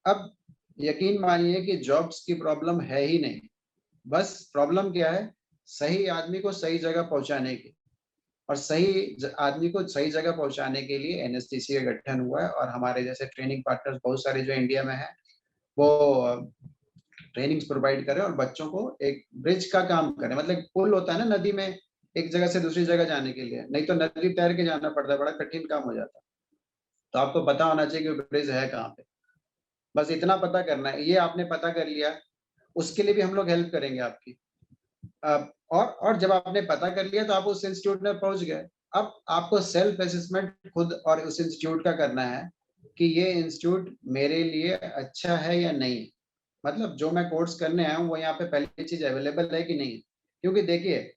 अब यकीन मानिए कि जॉब्स की प्रॉब्लम है ही नहीं, बस प्रॉब्लम क्या है, सही आदमी को सही जगह पहुंचाने की। और सही आदमी को सही जगह पहुंचाने के लिए एनएसटीसी का गठन हुआ है, और हमारे जैसे ट्रेनिंग पार्टनर्स बहुत सारे जो इंडिया में हैं, वो ट्रेनिंग्स प्रोवाइड करें और बच्चों को एक ब्रिज का काम करें। मतलब पुल होता है ना नदी में, एक जगह से दूसरी जगह जाने के लिए, नहीं तो नदी तैर के जाना पड़ता है, बड़ा कठिन काम हो जाता है। तो आपको पता होना चाहिए कि ब्रिज है कहाँ पे, बस इतना पता करना है। ये आपने पता कर लिया, उसके लिए भी हम लोग हेल्प करेंगे आपकी। और जब आपने पता कर लिया तो आप उस इंस्टीट्यूट में पहुंच गए। अब आपको सेल्फ असेसमेंट खुद और उस इंस्टीट्यूट का करना है कि ये इंस्टीट्यूट मेरे लिए अच्छा है या नहीं। मतलब जो मैं कोर्स करने आया हूँ वो यहाँ पे पहली चीज अवेलेबल है कि नहीं। क्योंकि देखिए,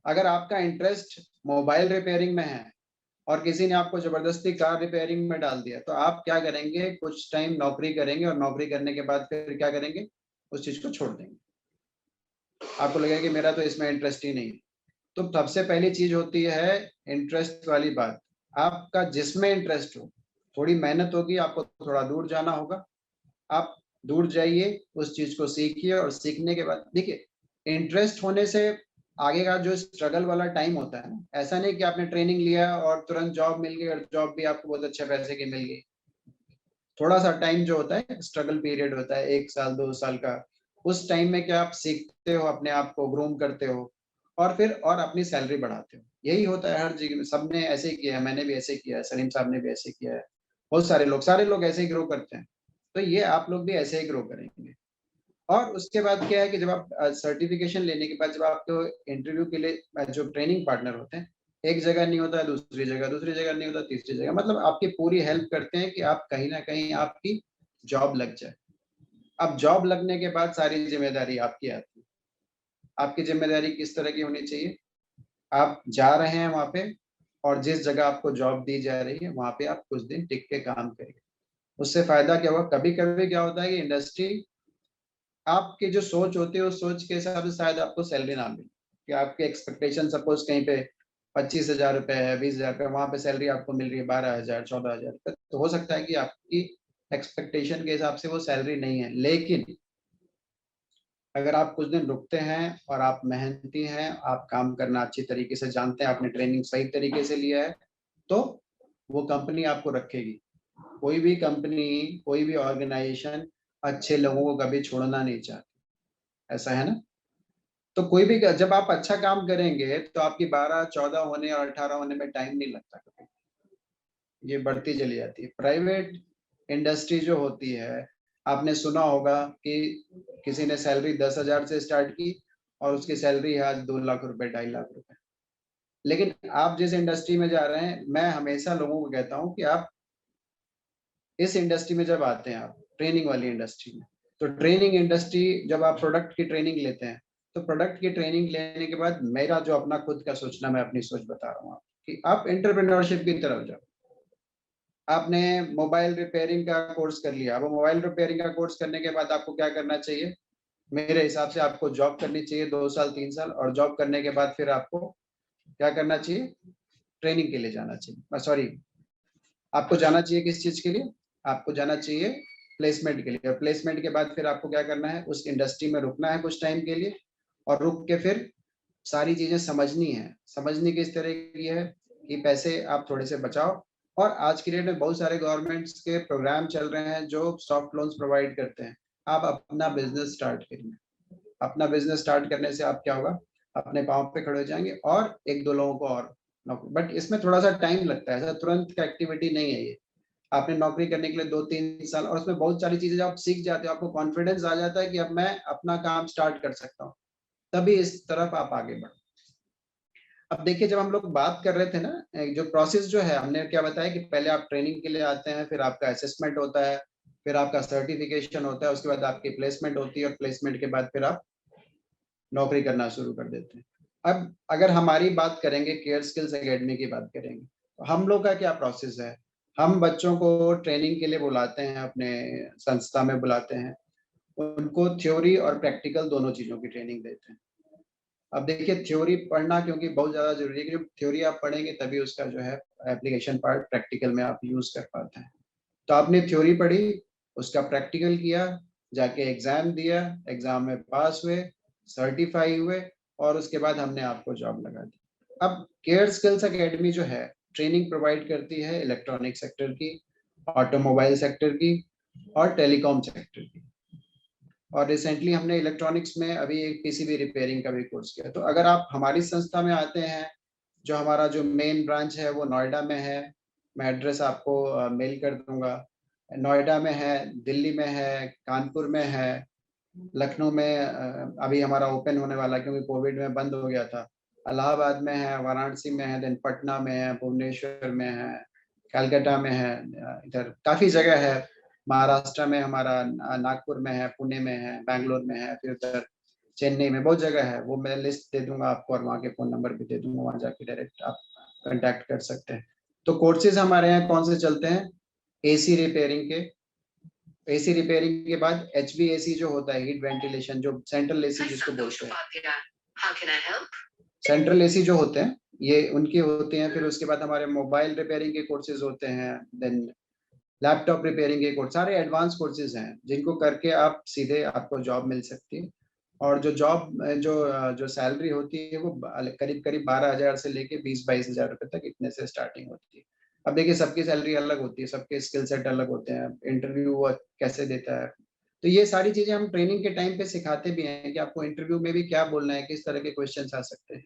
अगर आपका इंटरेस्ट मोबाइल रिपेयरिंग में है और किसी ने आपको जबरदस्ती कार रिपेयरिंग में डाल दिया, तो आप क्या करेंगे, कुछ टाइम नौकरी करेंगे और नौकरी करने के बाद फिर क्या करेंगे, उस चीज को छोड़ देंगे। आपको लगेगा कि मेरा तो इसमें इंटरेस्ट ही नहीं है। तो सबसे पहली चीज होती है इंटरेस्ट वाली बात। आपका जिसमें इंटरेस्ट हो, थोड़ी मेहनत होगी, आपको थोड़ा दूर जाना होगा, आप दूर जाइए, उस चीज को सीखिए, और सीखने के बाद देखिए, इंटरेस्ट होने से आगे का जो स्ट्रगल वाला टाइम होता है ना, ऐसा नहीं कि आपने ट्रेनिंग लिया और तुरंत जॉब मिल गई, और जॉब भी आपको बहुत अच्छे पैसे की मिल गई। थोड़ा सा टाइम जो होता है, स्ट्रगल पीरियड होता है, 1 साल 2 साल का। उस टाइम में क्या आप सीखते हो, अपने आप को ग्रूम करते हो, और फिर और अपनी सैलरी बढ़ाते हो। यही होता है हर जगह में, सबने ऐसे ही किया है, मैंने भी ऐसे किया है, सलीम साहब ने भी ऐसे किया है, बहुत सारे लोग ऐसे ही ग्रो करते हैं। तो ये आप लोग भी ऐसे ही ग्रो करेंगे। और उसके बाद क्या है कि जब आप सर्टिफिकेशन लेने के बाद जब आपको इंटरव्यू के लिए जो ट्रेनिंग पार्टनर होते हैं, एक जगह नहीं होता है, दूसरी जगह नहीं होता, तीसरी जगह, मतलब आपकी पूरी हेल्प करते हैं कि आप कहीं ना कहीं आपकी जॉब लग जाए। अब जॉब लगने के बाद सारी जिम्मेदारी आपकी आती है। आपकी जिम्मेदारी किस तरह की होनी चाहिए, आप जा रहे हैं वहां पे, और जिस जगह आपको जॉब दी जा रही है वहां पे आप कुछ दिन टिक के काम करिए। उससे फायदा क्या होगा, कभी कभी क्या होता है कि इंडस्ट्री आपकी जो सोच होती है उस सोच के हिसाब से शायद आपको सैलरी ना मिले, कि आपके एक्सपेक्टेशन सपोज कहीं पे 25,000 रुपए है, 20,000 रुपए, वहां पे सैलरी आपको मिल रही है 12,000 14,000 रुपए, तो हो सकता है कि आपकी एक्सपेक्टेशन के हिसाब से वो सैलरी नहीं है। लेकिन अगर आप कुछ दिन रुकते हैं और आप मेहनती हैं, आप काम करना अच्छी तरीके से जानते हैं, आपने ट्रेनिंग सही तरीके से लिया है, तो वो कंपनी आपको रखेगी। कोई भी कंपनी, कोई भी ऑर्गेनाइजेशन अच्छे लोगों को कभी छोड़ना नहीं चाहती, ऐसा है ना। तो कोई भी जब आप अच्छा काम करेंगे तो आपकी 12 14 होने और 18 होने में टाइम नहीं लगता कभी, ये बढ़ती चली जाती है। प्राइवेट इंडस्ट्री जो होती है, आपने सुना होगा कि किसी ने सैलरी 10,000 से स्टार्ट की और उसकी सैलरी है आज 2 लाख रुपए 2.5 लाख रुपए। लेकिन आप जिस इंडस्ट्री में जा रहे हैं, मैं हमेशा लोगों को कहता हूँ कि आप इस इंडस्ट्री में जब आते हैं, आप ट्रेनिंग वाली इंडस्ट्री में, तो ट्रेनिंग इंडस्ट्री जब आप प्रोडक्ट की ट्रेनिंग लेते हैं, तो प्रोडक्ट की ट्रेनिंग लेने के बाद मेरा जो अपना खुद का सोचना, मैं अपनी सोच बता रहा हूँ कि आप एंटरप्रेन्योरशिप की तरफ जाओ। आपने मोबाइल रिपेयरिंग का कोर्स कर लिया, अब मोबाइल रिपेयरिंग का कोर्स करने के बाद आपको क्या करना चाहिए, मेरे हिसाब से आपको जॉब करनी चाहिए 2 साल 3 साल, और जॉब करने के बाद फिर आपको क्या करना चाहिए, ट्रेनिंग के लिए जाना चाहिए, सॉरी, आपको जाना चाहिए किस चीज के लिए, आपको जाना चाहिए प्लेसमेंट के लिए। और प्लेसमेंट के बाद फिर आपको क्या करना है, उस इंडस्ट्री में रुकना है कुछ टाइम के लिए, और रुक के फिर सारी चीजें समझनी है। समझनी किस तरह की है कि पैसे आप थोड़े से बचाओ, और आज की डेट में बहुत सारे गवर्नमेंट्स के प्रोग्राम चल रहे हैं जो सॉफ्ट लोन्स प्रोवाइड करते हैं। आप अपना बिजनेस स्टार्ट करिए। अपना बिजनेस स्टार्ट करने से आप क्या होगा, अपने पाँव पे खड़े हो जाएंगे, और एक दो लोगों को और नौकरी। बट इसमें थोड़ा सा टाइम लगता है, ऐसा तुरंत का एक्टिविटी नहीं है ये। आपने नौकरी करने के लिए 2 3 साल, और उसमें बहुत सारी चीजें जब आप सीख जाते हो, आपको कॉन्फिडेंस आ जाता है कि अब मैं अपना काम स्टार्ट कर सकता हूँ, तभी इस तरफ आप आगे बढ़ो। अब देखिए, जब हम लोग बात कर रहे थे ना, जो प्रोसेस जो है, हमने क्या बताया कि पहले आप ट्रेनिंग के लिए आते हैं, फिर आपका असेसमेंट होता है, फिर आपका सर्टिफिकेशन होता है, उसके बाद आपकी प्लेसमेंट होती है, और प्लेसमेंट के बाद फिर आप नौकरी करना शुरू कर देते हैं। अब अगर हमारी बात करेंगे, केयर स्किल्स एकेडमी की बात करेंगे, तो हम लोग का क्या प्रोसेस है। हम बच्चों को ट्रेनिंग के लिए बुलाते हैं, अपने संस्था में बुलाते हैं, उनको थ्योरी और प्रैक्टिकल दोनों चीजों की ट्रेनिंग देते हैं। अब देखिए, थ्योरी पढ़ना क्योंकि बहुत ज्यादा जरूरी है, कि थ्योरी आप पढ़ेंगे तभी उसका जो है एप्लीकेशन पार्ट प्रैक्टिकल में आप यूज कर पाते हैं। तो आपने थ्योरी पढ़ी, उसका प्रैक्टिकल किया, जाके एग्जाम दिया, एग्जाम में पास हुए, सर्टिफाई हुए, और उसके बाद हमने आपको जॉब लगा दी। अब केयर स्किल्स एकेडमी जो है ट्रेनिंग प्रोवाइड करती है इलेक्ट्रॉनिक सेक्टर की, ऑटोमोबाइल सेक्टर की और टेलीकॉम सेक्टर की। और रिसेंटली हमने इलेक्ट्रॉनिक्स में अभी एक पीसीबी रिपेयरिंग का भी कोर्स किया। तो अगर आप हमारी संस्था में आते हैं, जो हमारा जो मेन ब्रांच है वो नोएडा में है, मैं एड्रेस आपको मेल कर दूंगा। नोएडा में है, दिल्ली में है, कानपुर में है, लखनऊ में अभी हमारा ओपन होने वाला है क्योंकि कोविड में बंद हो गया था। इलाहाबाद में है, वाराणसी में है, देन पटना में है, भुवनेश्वर में है, कलकत्ता में है, इधर काफी जगह है। महाराष्ट्र में हमारा नागपुर में है, पुणे में है, बैंगलोर में है, फिर उधर चेन्नई में बहुत जगह है। वो मैं लिस्ट दे दूंगा आपको और वहाँ के फोन नंबर भी दे दूंगा, वहाँ जाके डायरेक्ट आप कांटेक्ट कर सकते हैं। तो कोर्सेज हमारे यहाँ कौन से चलते हैं? एसी रिपेयरिंग के, एसी रिपेयरिंग के बाद HVAC जो होता है, हीट वेंटिलेशन, जो सेंट्रल एसी जिसको बोलते हैं, सेंट्रल एसी जो होते हैं ये उनके होते हैं। फिर उसके बाद हमारे मोबाइल रिपेयरिंग के कोर्सेज होते हैं, देन लैपटॉप रिपेयरिंग के कोर्स, सारे एडवांस कोर्सेज हैं जिनको करके आप सीधे आपको जॉब मिल सकती है। और जो जॉब जो सैलरी होती है वो करीब करीब 12,000 से लेके 20-22 हजार रुपए तक इतने से स्टार्टिंग होती है। अब देखिए सबकी सैलरी अलग होती है, सबके स्किल सेट अलग होते हैं, इंटरव्यू वो कैसे देता है। तो ये सारी चीजें हम ट्रेनिंग के टाइम पे सिखाते भी हैं कि आपको इंटरव्यू में भी क्या बोलना है, किस तरह के क्वेश्चन आ सकते हैं।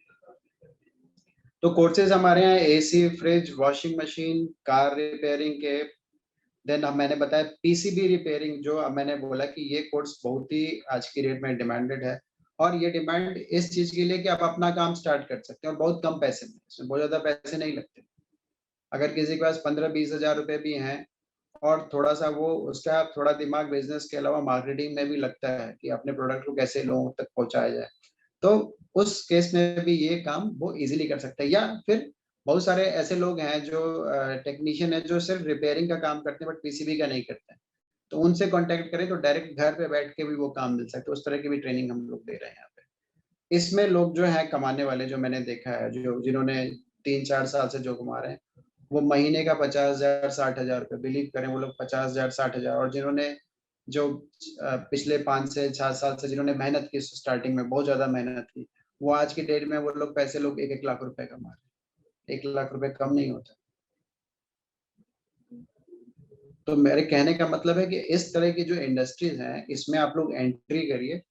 तो कोर्सेज हमारे यहाँ AC, fridge, washing machine, car repairing के, देन अब मैंने बताया पीसीबी रिपेयरिंग, जो अब मैंने बोला कि ये कोर्स बहुत ही आज की डेट में डिमांडेड है। और ये डिमांड इस चीज के लिए कि आप अपना काम स्टार्ट कर सकते हैं और बहुत कम पैसे में, इसमें बहुत ज्यादा पैसे नहीं लगते। अगर किसी के पास 15-20 हजार रुपए भी हैं और थोड़ा सा वो उसका थोड़ा दिमाग बिजनेस के अलावा मार्केटिंग में भी लगता है कि अपने प्रोडक्ट को कैसे लोगों तक पहुंचाया जाए, तो उस केस में भी ये काम वो इजीली कर सकता है। या फिर बहुत सारे ऐसे लोग हैं जो टेक्नीशियन है जो सिर्फ रिपेयरिंग का काम करते हैं बट पीसीबी का नहीं करते हैं, तो उनसे कांटेक्ट करें तो डायरेक्ट घर पे बैठ के भी वो काम मिल सकता है। उस तरह की भी ट्रेनिंग हम लोग दे रहे हैं यहाँ पे। इसमें लोग जो है कमाने वाले, जो मैंने देखा है, जो जिन्होंने 3-4 साल से जो कमा रहे हैं, वो महीने का 50,000 60,000 रुपये, बिलीव करें वो लोग 50,000 60,000। और जिन्होंने जो पिछले 5 से 7 साल से जिन्होंने मेहनत की, स्टार्टिंग में बहुत ज्यादा मेहनत की, वो आज की डेट में वो लोग पैसे लोग 1-1 लाख रुपए कमा रहे हैं। 1 लाख रुपए कम नहीं होता। तो मेरे कहने का मतलब है कि इस तरह की जो इंडस्ट्रीज हैं इसमें आप लोग एंट्री करिए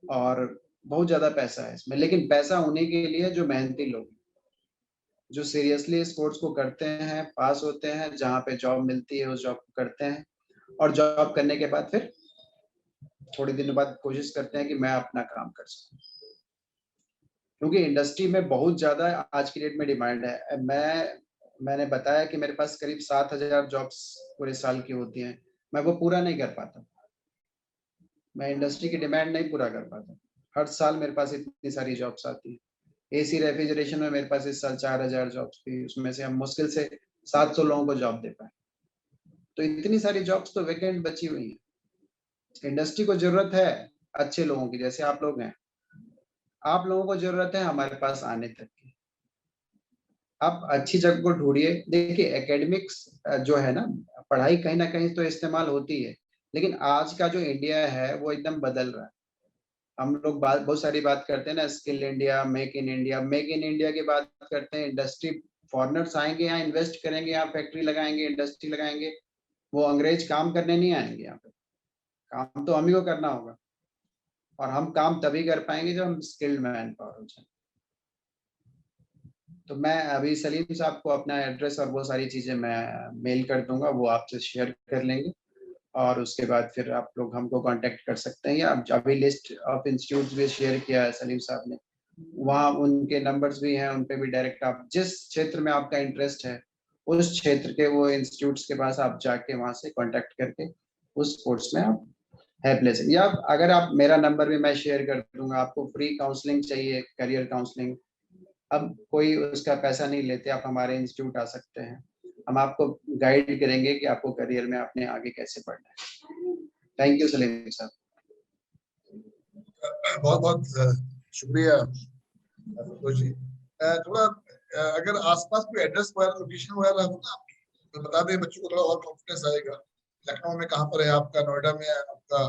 और बहुत ज्यादा पैसा है इसमें। लेकिन पैसा उन्हीं के लिए जो मेहनती लोग, जो सीरियसली इस कोर्स को करते हैं, पास होते हैं, जहाँ पे जॉब मिलती है उस जॉब को करते हैं, और जॉब करने के बाद फिर थोड़ी दिन बाद कोशिश करते हैं कि मैं अपना काम कर सकूं। क्योंकि इंडस्ट्री में बहुत ज्यादा आज की डेट में डिमांड है। मैंने बताया कि मेरे पास करीब 7,000 जॉब्स पूरे साल की होती हैं, मैं वो पूरा नहीं कर पाता, मैं इंडस्ट्री की डिमांड नहीं पूरा कर पाता। हर साल मेरे पास इतनी सारी जॉब्स आती है। एसी रेफ्रिजरेशन में मेरे पास इस साल 4,000 जॉब्स थी, उसमें से हम मुश्किल से 700 लोगों को जॉब दे पाए। तो इतनी सारी जॉब्स तो वैकेंट बची हुई है। इंडस्ट्री को जरूरत है अच्छे लोगों की, जैसे आप लोग हैं। आप लोगों को जरूरत है हमारे पास आने तक की। आप अच्छी जगह को ढूंढिए। देखिए एकेडमिक्स जो है ना, पढ़ाई कहीं ना कहीं तो इस्तेमाल होती है, लेकिन आज का जो इंडिया है वो एकदम बदल रहा है। हम लोग बहुत सारी बात करते हैं ना, skill India, make in India. Make in India की बात करते हैं, इंडस्ट्री, फॉरेनर्स आएंगे यहाँ, इन्वेस्ट करेंगे, यहाँ फैक्ट्री लगाएंगे, इंडस्ट्री लगाएंगे। वो अंग्रेज काम करने नहीं आएंगे यहाँ पे, काम तो हम ही को करना होगा। और हम काम तभी कर पाएंगे जब हम स्किल्ड मैन पावर हो जाए। तो मैं अभी सलीम साहब को अपना एड्रेस और वो सारी चीजें मैं मेल कर दूंगा, वो आपसे शेयर कर लेंगे। और उसके बाद फिर आप लोग हमको कांटेक्ट कर सकते हैं, या अभी लिस्ट ऑफ इंस्टीट्यूट भी शेयर किया है सलीम साहब ने, वहाँ उनके नंबर्स भी हैं, उन पे भी डायरेक्ट आप जिस क्षेत्र में आपका इंटरेस्ट है उस क्षेत्र के वो इंस्टीट्यूट्स के पास आप जाके वहाँ से कांटेक्ट करके उस कोर्स में आप हेल्प ले सकते। या अगर आप, मेरा नंबर भी मैं शेयर कर दूंगा, आपको फ्री काउंसलिंग चाहिए, करियर काउंसलिंग, अब कोई उसका पैसा नहीं लेते, आप हमारे इंस्टीट्यूट आ सकते हैं, हम आपको गाइड करेंगे कि आपको करियर में अपने आगे कैसे बढ़ना है। थैंक यू सलीम साहब। बहुत बहुत शुक्रिया संतोष जी। थोड़ा अगर आसपास कोई एड्रेस वगैरह, लोकेशन वगैरह हो ना आपकी, तो बता दें, बच्चों को थोड़ा और कॉन्फिडेंस आएगा। लखनऊ में कहाँ पर है आपका, नोएडा में है आपका?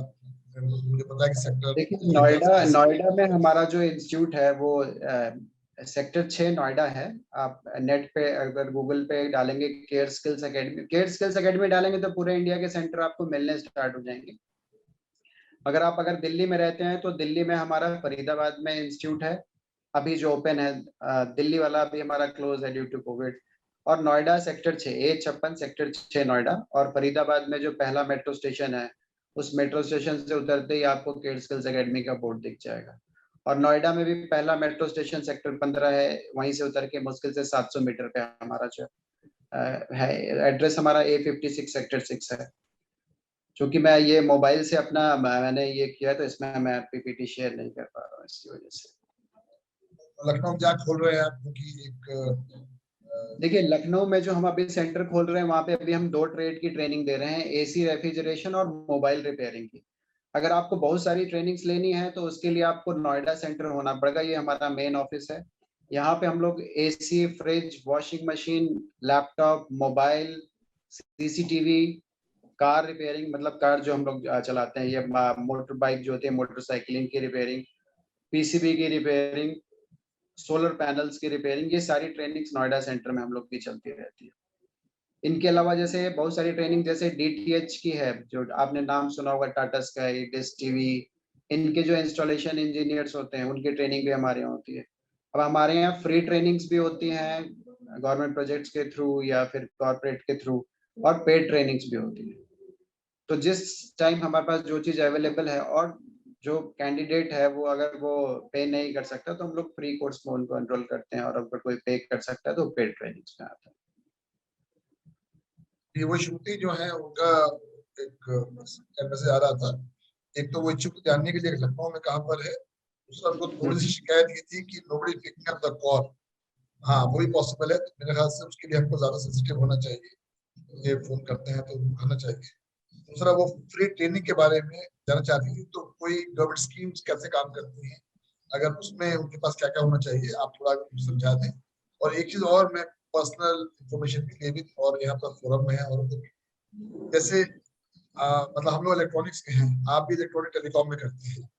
मुझे पता है कि सेक्टर देखिए नोएडा में हमारा जो इंस्टीट्यूट है वो सेक्टर 6 नोएडा है। आप नेट पे अगर गूगल पे डालेंगे केयर स्किल्स एकेडमी डालेंगे तो पूरे इंडिया के सेंटर आपको मिलने स्टार्ट हो जाएंगे। अगर दिल्ली में रहते हैं तो दिल्ली में हमारा फरीदाबाद में इंस्टीट्यूट है अभी जो ओपन है। दिल्ली वाला अभी हमारा क्लोज है ड्यू टू कोविड। और Noida sector 6 A56 sector 6 Noida, और फरीदाबाद में जो पहला मेट्रो स्टेशन है उस मेट्रो स्टेशन से उतरते ही आपको केयर स्किल्स एकेडमी का बोर्ड दिख जाएगा। और नोएडा में भी पहला मेट्रो स्टेशन सेक्टर 15 है, वहीं से उतर के मुश्किल से 700 मीटर पे हमारा जो है एड्रेस हमारा A56 सेक्टर 6 है। क्योंकि मैं ये मोबाइल से अपना मैंने ये किया तो इसमें मैं PPT शेयर नहीं कर पा रहा हूँ इसकी वजह से। लखनऊ में जहाँ खोल रहे हैं आप, क्योंकि एक देखिए लखनऊ में जो हम अभी सेंटर खोल रहे हैं वहाँ पे अभी हम 2 ट्रेड की ट्रेनिंग दे रहे हैं, AC रेफ्रिजरेशन और मोबाइल रिपेयरिंग की। अगर आपको बहुत सारी ट्रेनिंग्स लेनी है तो उसके लिए आपको नोएडा सेंटर होना पड़ेगा। ये हमारा मेन ऑफिस है। यहाँ पे हम लोग AC, fridge, washing machine, laptop, mobile, CCTV, car repairing, मतलब कार जो हम लोग चलाते हैं, ये मोटर बाइक जो होती है मोटरसाइकिलिंग की रिपेयरिंग, PCB की रिपेयरिंग, सोलर पैनल्स की रिपेयरिंग, ये सारी ट्रेनिंग्स नोएडा सेंटर में हम लोग की चलती रहती है। इनके अलावा जैसे बहुत सारी ट्रेनिंग जैसे DTH की है, जो आपने नाम सुना होगा, टाटा स्काई, डिश टीवी, इनके जो इंस्टॉलेशन इंजीनियर्स होते हैं उनकी ट्रेनिंग भी हमारे यहाँ होती है। अब हमारे यहाँ फ्री ट्रेनिंग्स भी होती हैं गवर्नमेंट प्रोजेक्ट्स के थ्रू या फिर कॉर्पोरेट के थ्रू, और पेड ट्रेनिंग्स भी होती है। तो जिस टाइम हमारे पास जो चीज अवेलेबल है और जो कैंडिडेट है वो अगर वो पे नहीं कर सकता तो हम लोग फ्री कोर्स में उनको एनरोल करते हैं, और अगर कोई पे कर सकता है तो पेड ट्रेनिंग्स में आता है। ये वो श्रुति जो है उनका एक मैसेज आ रहा था। एक तो वो इच्छुक जानने के लिए लखनऊ में कहाँ पर है, दूसरा उनको थोड़ी सी शिकायत ये थी कि nobody picking up the call. हाँ वो भी पॉसिबल है, तो मेरे ख्याल से उसके लिए हमको ज्यादा सेंसिटिव होना चाहिए। ये फोन करते हैं तो उठाना चाहिए। दूसरा वो फ्री ट्रेनिंग के बारे में जानना चाहती थी, तो कोई गवर्नमेंट स्कीम्स कैसे काम करती हैं, अगर उसमें उनके पास क्या क्या होना चाहिए आप थोड़ा समझा दें। और एक चीज और, मैं पर्सनल इंफॉर्मेशन के लिए भी, और यहाँ पर फोरम में है और जैसे मतलब हम लोग इलेक्ट्रॉनिक्स के हैं, आप भी इलेक्ट्रॉनिक टेलीकॉम में करते हैं,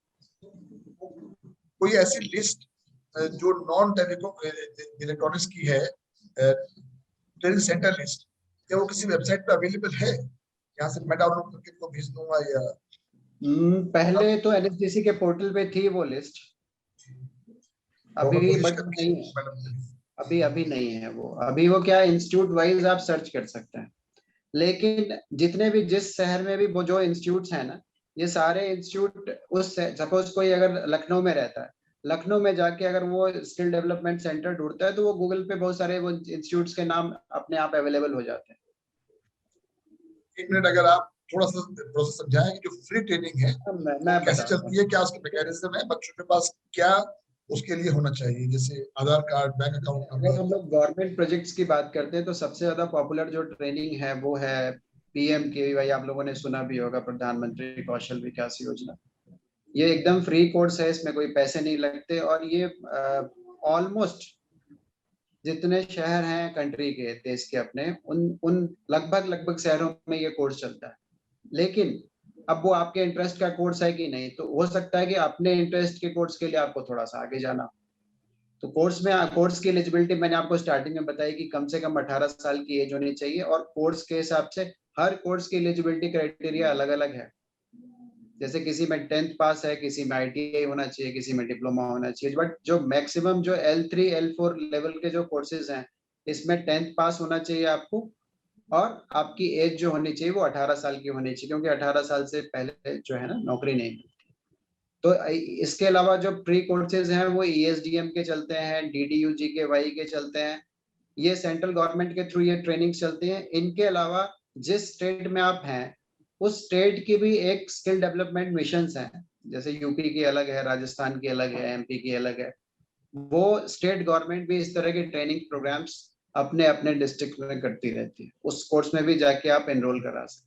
कोई ऐसी लिस्ट जो नॉन टेलीकॉम इलेक्ट्रॉनिक्स की है, ट्रेनिंग सेंटर लिस्ट, क्या वो किसी वेबसाइट पे अवेलेबल है? यहाँ से मैं डाउनलोड करके इनको भेज दूंगा या? पहले तो NSDC के पोर्टल पे थी वो लिस्ट, अभी बट नहीं है, अभी नहीं है वो। अभी वो क्या इंस्टीट्यूट वाइज आप सर्च कर सकते हैं, लेकिन जितने भी जिस शहर में भी वो जो इंस्टीट्यूट्स हैं ना, ये सारे इंस्टीट्यूट उस सपोज कोई अगर लखनऊ में रहता है, लखनऊ में जाके अगर वो स्किल डेवलपमेंट सेंटर ढूंढता है तो वो गूगल पे बहुत सारे वो इंस्टीट्यूट्स के नाम अपने आप अवेलेबल हो जाते हैं। एक मिनट अगर आप थोड़ा सा प्रोसेस समझाएं कि जो फ्री ट्रेनिंग है मैं कैसे चलती है, क्या उसके मैकेनिज्म है, बच्चों के पास क्या उसके लिए होना चाहिए, जैसे आधार कार्ड, बैंक अकाउंट अगर नंबर? हम लोग गवर्नमेंट प्रोजेक्ट्स की बात करते हैं तो सबसे ज्यादा पॉपुलर जो ट्रेनिंग है वो है PMKVY, आप लोगों ने सुना भी होगा, प्रधानमंत्री कौशल विकास योजना। ये एकदम फ्री कोर्स है, इसमें कोई पैसे नहीं लगते, और ये ऑलमोस्ट जितने शहर हैं कंट्री के, देश के अपने, उन लगभग शहरों में ये कोर्स चलता है। लेकिन अब वो आपके इंटरेस्ट का कोर्स है कि नहीं, तो हो सकता है कि अपने इंटरेस्ट के कोर्स के लिए आपको थोड़ा सा आगे जाना। तो कोर्स की एलिजिबिलिटी मैंने आपको स्टार्टिंग में बताई कि कम से कम 18 साल की एज होनी चाहिए, और कोर्स के हिसाब से हर कोर्स की एलिजिबिलिटी क्राइटेरिया अलग अलग है। जैसे किसी में 10th पास है, किसी में ITI होना चाहिए, किसी में डिप्लोमा होना चाहिए, बट जो मैक्सिमम जो L3 L4 लेवल के जो कोर्सेज हैं इसमें 10th पास होना चाहिए आपको, और आपकी एज जो होनी चाहिए वो 18 साल की होनी चाहिए, क्योंकि 18 साल से पहले जो है ना नौकरी नहीं मिलती। तो इसके अलावा जो प्री कोर्सेज हैं वो ESDM के चलते हैं, DDU-GKY के चलते हैं, ये सेंट्रल गवर्नमेंट के थ्रू ये ट्रेनिंग चलती है। इनके अलावा जिस स्टेट में आप हैं उस स्टेट की भी एक स्किल डेवलपमेंट मिशंस हैं, जैसे यूपी की अलग है, राजस्थान की अलग है, MP की अलग है। वो स्टेट गवर्नमेंट भी इस तरह के ट्रेनिंग प्रोग्राम्स अपने अपने डिस्ट्रिक्ट में करती रहती है, उस कोर्स में भी जाके आप एनरोल करा सकते हैं।